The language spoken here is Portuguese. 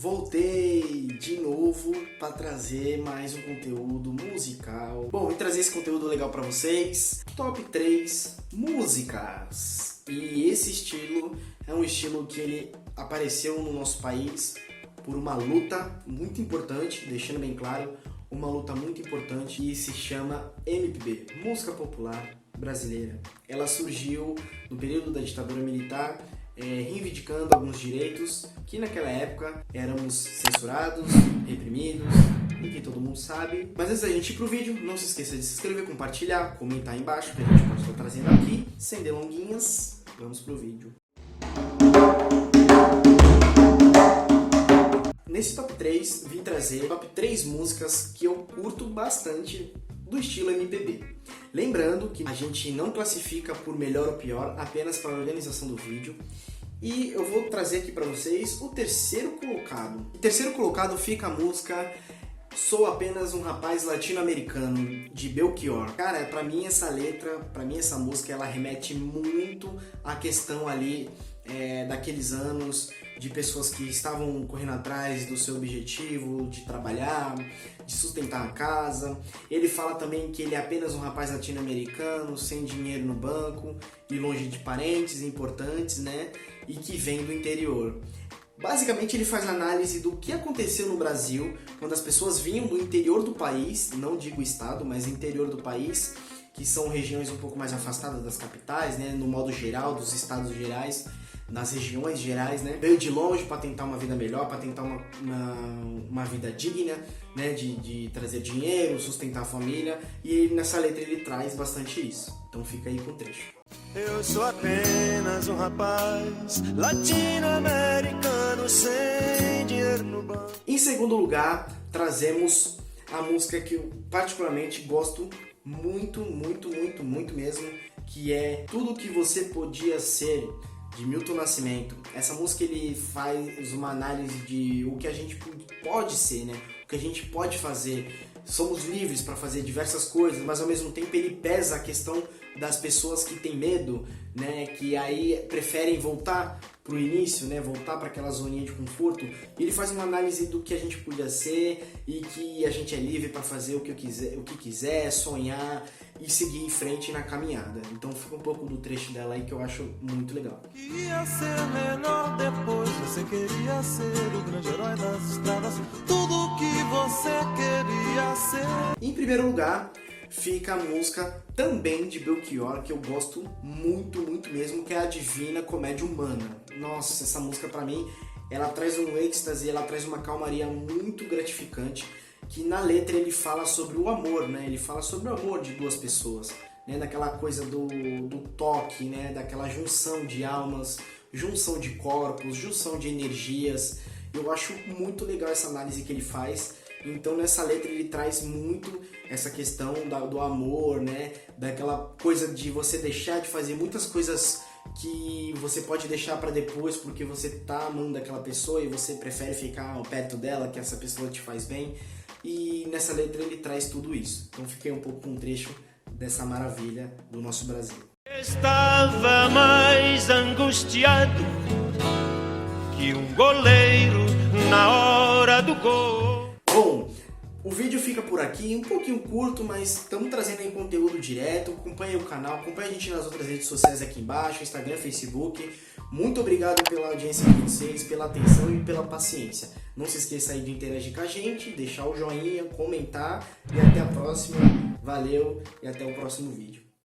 Voltei de novo para trazer mais um conteúdo musical. Bom, e trazer esse conteúdo legal para vocês. Top 3 músicas. E esse estilo é um estilo que ele apareceu no nosso país por uma luta muito importante, deixando bem claro, uma luta muito importante, e se chama MPB, Música Popular Brasileira. Ela surgiu no período da ditadura militar, reivindicando alguns direitos que naquela época éramos censurados, reprimidos e que todo mundo sabe. Mas antes da gente ir pro vídeo, não se esqueça de se inscrever, compartilhar, comentar aí embaixo que a gente pode estar trazendo aqui. Sem delonguinhas, vamos pro vídeo. Nesse top 3, vim trazer top 3 músicas que eu curto bastante do estilo MPB. Lembrando que a gente não classifica por melhor ou pior, apenas para a organização do vídeo. E eu vou trazer aqui para vocês o terceiro colocado. Em terceiro colocado fica a música Sou Apenas um Rapaz Latino-Americano, de Belchior. Cara, pra mim essa letra, pra mim essa música, ela remete muito à questão ali daqueles anos, de pessoas que estavam correndo atrás do seu objetivo, de trabalhar, de sustentar a casa. Ele fala também que ele é apenas um rapaz latino-americano, sem dinheiro no banco e longe de parentes importantes, né? E que vem do interior. Basicamente ele faz análise do que aconteceu no Brasil quando as pessoas vinham do interior do país, não digo estado, mas interior do país, que são regiões um pouco mais afastadas das capitais, né? No modo geral, dos estados gerais, nas regiões gerais, né? Veio de longe para tentar uma vida melhor, para tentar uma vida digna, né? De trazer dinheiro, sustentar a família, e nessa letra ele traz bastante isso. Então fica aí com o trecho. Eu sou apenas um rapaz latino-americano sem dinheiro no banco. Em segundo lugar, trazemos a música que eu particularmente gosto muito mesmo, que é Tudo Que Você Podia Ser, de Milton Nascimento. Essa música ele faz uma análise de o que a gente pode ser, né? O que a gente pode fazer. Somos livres para fazer diversas coisas, mas ao mesmo tempo ele pesa a questão das pessoas que têm medo, né? Que aí preferem voltar pro início, né? Voltar para aquela zoninha de conforto. E ele faz uma análise do que a gente podia ser e que a gente é livre para fazer o que quiser, sonhar e seguir em frente na caminhada. Então fica um pouco do trecho dela aí que eu acho muito legal. Ia ser menor depois, você queria ser o grande herói das estradas, tudo o que você queria ser. Em primeiro lugar, fica a música também de Belchior, que eu gosto muito mesmo, que é a Divina Comédia Humana. Nossa, essa música pra mim, ela traz um êxtase, ela traz uma calmaria muito gratificante, que na letra ele fala sobre o amor, né? Ele fala sobre o amor de duas pessoas, né? Daquela coisa do toque, né? Daquela junção de almas, junção de corpos, junção de energias. Eu acho muito legal essa análise que ele faz. Então nessa letra ele traz muito essa questão do amor, né? Daquela coisa de você deixar de fazer muitas coisas que você pode deixar para depois porque você tá amando aquela pessoa e você prefere ficar perto dela, que essa pessoa te faz bem. E nessa letra ele traz tudo isso. Então fiquei um pouco com um trecho dessa maravilha do nosso Brasil. Estava mais angustiado que um goleiro na hora do gol. Bom, o vídeo fica por aqui, um pouquinho curto, mas estamos trazendo aí conteúdo direto. Acompanhe o canal, acompanhe a gente nas outras redes sociais aqui embaixo, Instagram, Facebook. Muito obrigado pela audiência de vocês, pela atenção e pela paciência. Não se esqueça aí de interagir com a gente, deixar o joinha, comentar e até a próxima. Valeu e até o próximo vídeo.